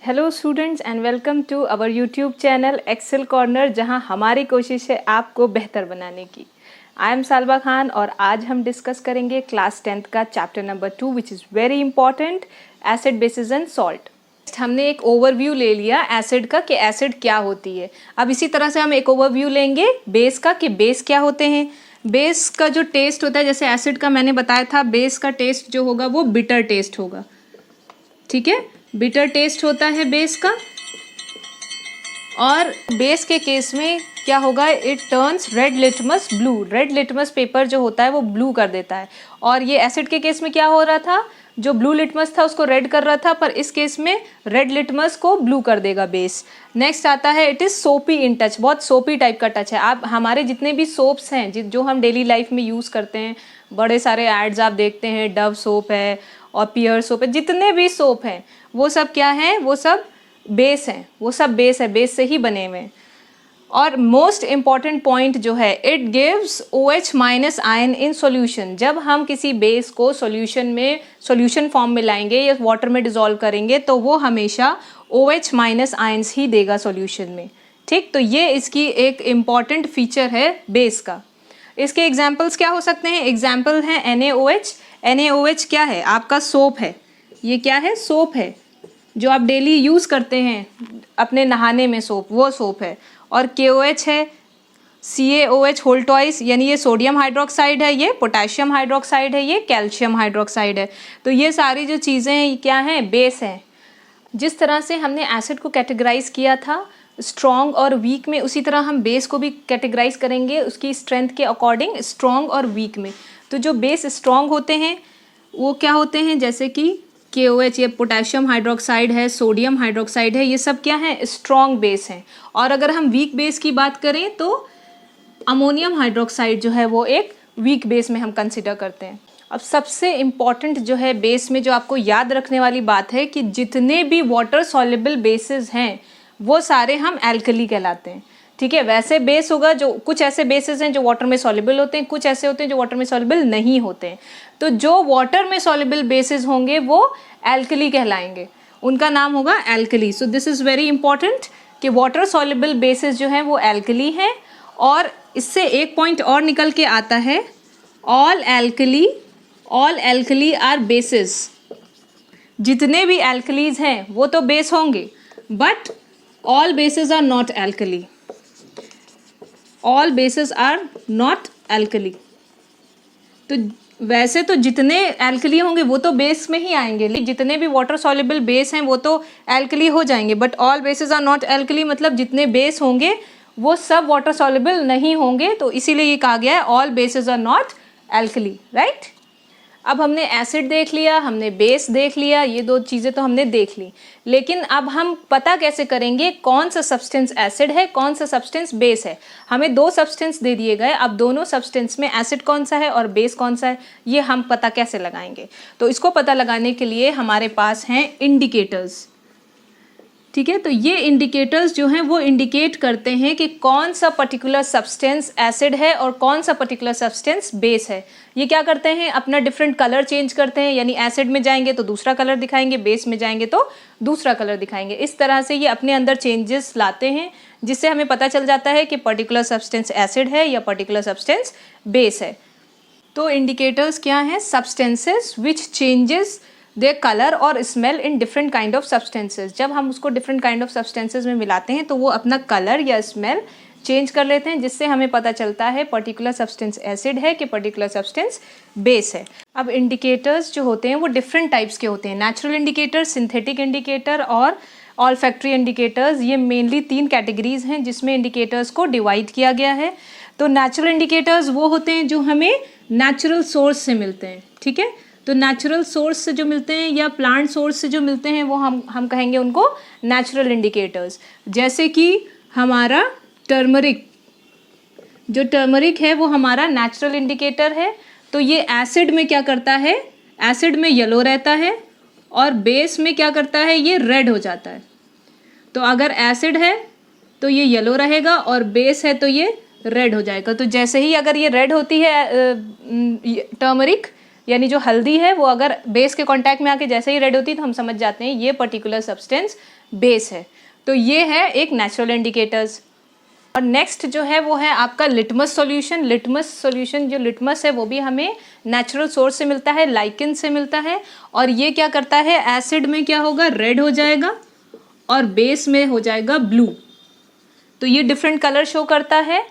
Hello students and welcome to our YouTube channel Excel corner, जहां हमारी कोशिश है आपको बेहतर बनाने की। आई एम सालबा खान और आज हम डिस्कस करेंगे क्लास 10th का chapter number 2 which is very important, acid basis and salt. हमने एक ओवरव्यू ले लिया एसिड का कि एसिड क्या होती है। अब इसी तरह से हम एक ओवरव्यू लेंगे बेस का कि बेस क्या होते हैं। बेस का जो टेस्ट होता है, जैसे एसिड का मैंने बताया था, बेस का टेस्ट जो होगा वो बिटर टेस्ट होगा। ठीक है, बिटर टेस्ट होता है बेस का। और बेस के केस में क्या होगा, it turns red litmus blue. Red litmus paper जो होता है वो ब्लू कर देता है। और ये एसिड के केस में क्या हो रहा था, जो ब्लू लिटमस था उसको रेड कर रहा था, पर इस केस में रेड लिटमस को ब्लू कर देगा बेस। नेक्स्ट आता है इट इज सोपी इन टच। बहुत सोपी टाइप का टच है। आप हमारे जितने भी सोप्स हैं जो हम डेली लाइफ में यूज़ करते हैं, बड़े सारे एड्स आप देखते हैं, डव सोप है और पियर सोप है, जितने भी सोप हैं वो सब क्या है, वो सब बेस हैं। वो सब बेस है, बेस से ही बने हुए हैं। और मोस्ट इम्पॉर्टेंट पॉइंट जो है, it gives OH minus ion in solution. जब हम किसी बेस को सॉल्यूशन फॉर्म में लाएंगे या वाटर में डिसॉल्व करेंगे तो वो हमेशा OH माइनस आयन्स ही देगा सॉल्यूशन में। ठीक, तो ये इसकी एक इम्पॉर्टेंट फीचर है बेस का। इसके एग्जाम्पल्स क्या हो सकते हैं? एग्जाम्पल हैं NaOH। NaOH क्या है? आपका सोप है। ये क्या है? सोप है, जो आप डेली यूज़ करते हैं अपने नहाने में सोप, वो सोप है। और KOH है, CaOH होल ट्वाइस, यानी ये सोडियम हाइड्रोक्साइड है, ये पोटेशियम हाइड्रोक्साइड है, ये कैल्शियम हाइड्रोक्साइड है। तो ये सारी जो चीज़ें हैं क्या हैं? बेस हैं। जिस तरह से हमने एसिड को कैटेगराइज किया था स्ट्रॉन्ग और वीक में, उसी तरह हम बेस को भी कैटेगराइज करेंगे उसकी स्ट्रेंथ के अकॉर्डिंग, स्ट्रॉन्ग और वीक में। तो जो बेस स्ट्रॉन्ग होते हैं वो क्या होते हैं, जैसे कि KOH, ये पोटेशियम हाइड्रोक्साइड है, सोडियम हाइड्रोक्साइड है, ये सब क्या है? स्ट्रॉन्ग बेस हैं। और अगर हम वीक बेस की बात करें तो अमोनियम हाइड्रोक्साइड जो है वो एक वीक बेस में हम कंसिडर करते हैं। अब सबसे इम्पॉर्टेंट जो है बेस में, जो आपको याद रखने वाली बात है कि जितने भी वाटर सॉल्युबल बेसिस हैं वो सारे हम एल्कली कहलाते हैं। ठीक है, वैसे बेस होगा जो कुछ ऐसे बेसिस हैं जो वाटर में सॉल्युबल होते हैं, कुछ ऐसे होते हैं जो वाटर में सॉल्युबल नहीं होते हैं। तो जो वाटर में सॉल्युबल बेसिस होंगे वो एल्कली कहलाएंगे, उनका नाम होगा alkali. So this is very important कि वाटर सॉल्युबल बेसिस जो हैं वो एल्कली हैं। और इससे एक पॉइंट और निकल के आता है, ऑल एल्कली आर बेसिस। जितने भी एल्कलीज हैं वो तो बेस होंगे, but all bases are not alkali. All bases are not alkali. तो वैसे तो जितने एल्कली होंगे वो तो बेस में ही आएंगे, लेकिन जितने भी वाटर सॉल्युबल बेस हैं वो तो एल्कली हो जाएंगे। But all bases are not alkali मतलब जितने बेस होंगे वो सब वाटर सॉल्युबल नहीं होंगे। तो इसीलिए ये कहा गया है all bases are not alkali, right. अब हमने एसिड देख लिया, हमने बेस देख लिया, ये दो चीज़ें तो हमने देख ली। लेकिन अब हम पता कैसे करेंगे कौन सा सब्सटेंस एसिड है, कौन सा सब्सटेंस बेस है? हमें दो सब्सटेंस दे दिए गए, अब दोनों सब्सटेंस में एसिड कौन सा है और बेस कौन सा है, ये हम पता कैसे लगाएंगे? तो इसको पता लगाने के लिए हमारे पास हैं इंडिकेटर्स। ठीक है, तो ये इंडिकेटर्स जो हैं वो इंडिकेट करते हैं कि कौन सा पर्टिकुलर सब्सटेंस एसिड है और कौन सा पर्टिकुलर सब्सटेंस बेस है। ये क्या करते हैं, अपना डिफरेंट कलर चेंज करते हैं, यानी एसिड में जाएंगे तो दूसरा कलर दिखाएंगे, बेस में जाएंगे तो दूसरा कलर दिखाएंगे। इस तरह से ये अपने अंदर चेंजेस लाते हैं, जिससे हमें पता चल जाता है कि पर्टिकुलर सब्सटेंस एसिड है या पर्टिकुलर सब्सटेंस बेस है। तो इंडिकेटर्स क्या हैं? Substances which changes their colour और smell in different kind of substances. जब हम उसको डिफरेंट काइंड ऑफ सब्सटेंसेस में मिलाते हैं तो वो अपना कलर या स्मेल चेंज कर लेते हैं, जिससे हमें पता चलता है पर्टिकुलर सब्सटेंस एसिड है कि पर्टिकुलर सब्सटेंस बेस है। अब इंडिकेटर्स जो होते हैं वो डिफरेंट टाइप्स के होते हैं, नेचुरल इंडिकेटर, सिंथेटिक इंडिकेटर और ऑल्फैक्टरी इंडिकेटर्स। ये मेनली 3 कैटेगरीज हैं जिसमें इंडिकेटर्स को डिवाइड किया गया है। तो नेचुरल इंडिकेटर्स वो होते हैं जो हमें नेचुरल सोर्स से मिलते हैं। ठीक है, तो नेचुरल सोर्स से जो मिलते हैं या प्लांट सोर्स से जो मिलते हैं वो हम कहेंगे उनको नेचुरल इंडिकेटर्स। जैसे कि हमारा टर्मरिक, जो टर्मरिक है वो हमारा नेचुरल इंडिकेटर है। तो ये एसिड में क्या करता है, एसिड में येलो रहता है और बेस में क्या करता है, ये रेड हो जाता है। तो अगर एसिड है तो ये येलो रहेगा और बेस है तो ये रेड हो जाएगा। तो जैसे ही अगर ये रेड होती है टर्मरिक, यानी जो हल्दी है वो अगर बेस के कांटेक्ट में आके जैसे ही रेड होती है तो हम समझ जाते हैं ये पर्टिकुलर सब्सटेंस बेस है। तो ये है एक नेचुरल इंडिकेटर्स। और नेक्स्ट जो है वो है आपका लिटमस सॉल्यूशन। लिटमस सॉल्यूशन, जो लिटमस है वो भी हमें नेचुरल सोर्स से मिलता है, लाइकेन से मिलता है। और ये क्या करता है, एसिड में क्या होगा, रेड हो जाएगा और बेस में हो जाएगा ब्लू। तो ये डिफरेंट कलर शो करता है,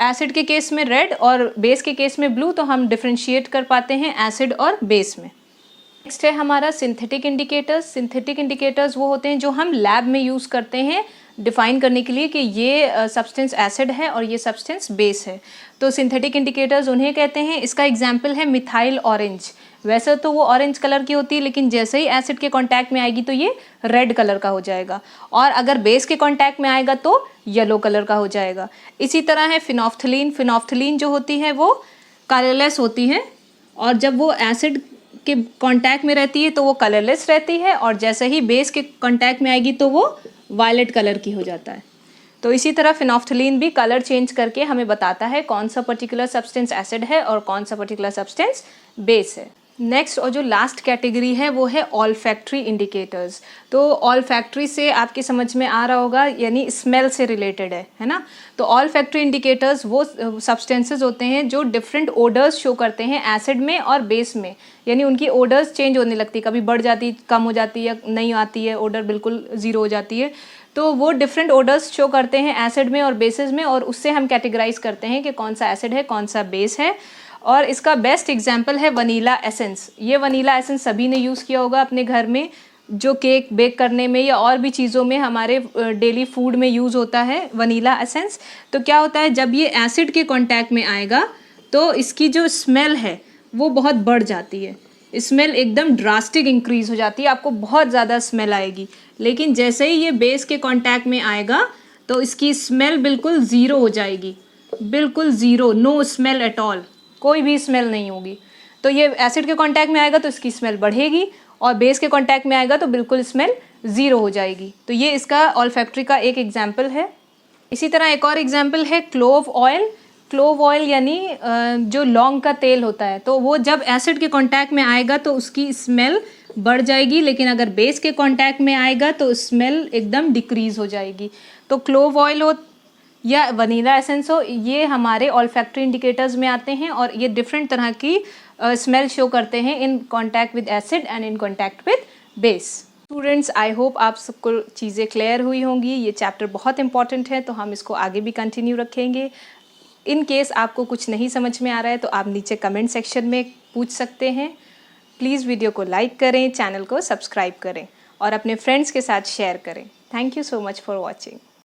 एसिड के केस में रेड और बेस के केस में ब्लू। तो हम डिफ्रेंशिएट कर पाते हैं एसिड और बेस में। नेक्स्ट है हमारा सिंथेटिक इंडिकेटर्स। सिंथेटिक इंडिकेटर्स वो होते हैं जो हम लैब में यूज़ करते हैं डिफाइन करने के लिए कि ये सब्सटेंस एसिड है और ये सब्सटेंस बेस है। तो सिंथेटिक इंडिकेटर्स उन्हें कहते हैं। इसका एग्जांपल है मिथाइल ऑरेंज। वैसे तो वो ऑरेंज कलर की होती है, लेकिन जैसे ही एसिड के कांटेक्ट में आएगी तो ये रेड कलर का हो जाएगा, और अगर बेस के कांटेक्ट में आएगा तो येलो कलर का हो जाएगा। इसी तरह है फिनोफ्थलीन। फिनोफ्थलीन जो होती है वो कलरलेस होती है, और जब वो एसिड के कांटेक्ट में रहती है तो वो कलरलेस रहती है, और जैसे ही बेस के कांटेक्ट में आएगी तो वो वायलेट कलर की हो जाता है। तो इसी तरह फिनोफ्थलीन भी कलर चेंज करके हमें बताता है कौन सा पर्टिकुलर सब्सटेंस एसिड है और कौन सा पर्टिकुलर सब्सटेंस बेस है। नेक्स्ट और जो लास्ट कैटेगरी है वो है ऑल्फैक्टरी इंडिकेटर्स। तो ऑल्फैक्टरी से आपके समझ में आ रहा होगा, यानी स्मेल से रिलेटेड है ना। तो ऑल्फैक्टरी इंडिकेटर्स वो सब्सटेंसेस होते हैं जो डिफरेंट ओडर्स शो करते हैं एसिड में और बेस में, यानी उनकी ओडर्स चेंज होने लगती है, कभी बढ़ जाती, कम हो जाती है, नहीं आती है, ओडर बिल्कुल ज़ीरो हो जाती है। तो वो डिफरेंट ओडर्स शो करते हैं एसिड में और बेसिस में, और उससे हम कैटेगराइज करते हैं कि कौन सा एसिड है कौन सा बेस है। और इसका बेस्ट एग्जांपल है वनीला एसेंस। ये वनीला एसेंस सभी ने यूज़ किया होगा अपने घर में, जो केक बेक करने में या और भी चीज़ों में हमारे डेली फूड में यूज़ होता है वनीला एसेंस। तो क्या होता है, जब ये एसिड के कांटेक्ट में आएगा तो इसकी जो स्मेल है वो बहुत बढ़ जाती है, स्मेल एकदम ड्रास्टिक इंक्रीज हो जाती है, आपको बहुत ज़्यादा स्मेल आएगी। लेकिन जैसे ही ये बेस के कांटेक्ट में आएगा तो इसकी स्मेल बिल्कुल ज़ीरो हो जाएगी, बिल्कुल zero, no smell at all, कोई भी स्मेल नहीं होगी। तो ये एसिड के कांटेक्ट में आएगा तो इसकी स्मेल बढ़ेगी, और बेस के कांटेक्ट में आएगा तो बिल्कुल स्मेल ज़ीरो हो जाएगी। तो ये इसका ऑल्फैक्टरी का एक एग्जाम्पल है। इसी तरह एक और एग्जाम्पल है क्लोव ऑयल। क्लोव ऑयल यानी जो लौंग का तेल होता है, तो वो जब एसिड के कांटेक्ट में आएगा तो उसकी स्मेल बढ़ जाएगी, लेकिन अगर बेस के कांटेक्ट में आएगा तो स्मेल एकदम डिक्रीज़ हो जाएगी। तो क्लोव ऑयल हो या वनीला एसेंस हो, ये हमारे ऑल्फैक्टरी इंडिकेटर्स में आते हैं, और ये डिफरेंट तरह की स्मेल शो करते हैं in contact with acid and in contact with base. Students, I hope आप सबको चीज़ें क्लियर हुई होंगी। ये चैप्टर बहुत इंपॉर्टेंट है, तो हम इसको आगे भी कंटिन्यू रखेंगे। इन केस आपको कुछ नहीं समझ में आ रहा है तो आप नीचे कमेंट सेक्शन में पूछ सकते हैं। प्लीज़ वीडियो को लाइक करें, चैनल को सब्सक्राइब करें और अपने फ्रेंड्स के साथ शेयर करें। Thank you so much for watching.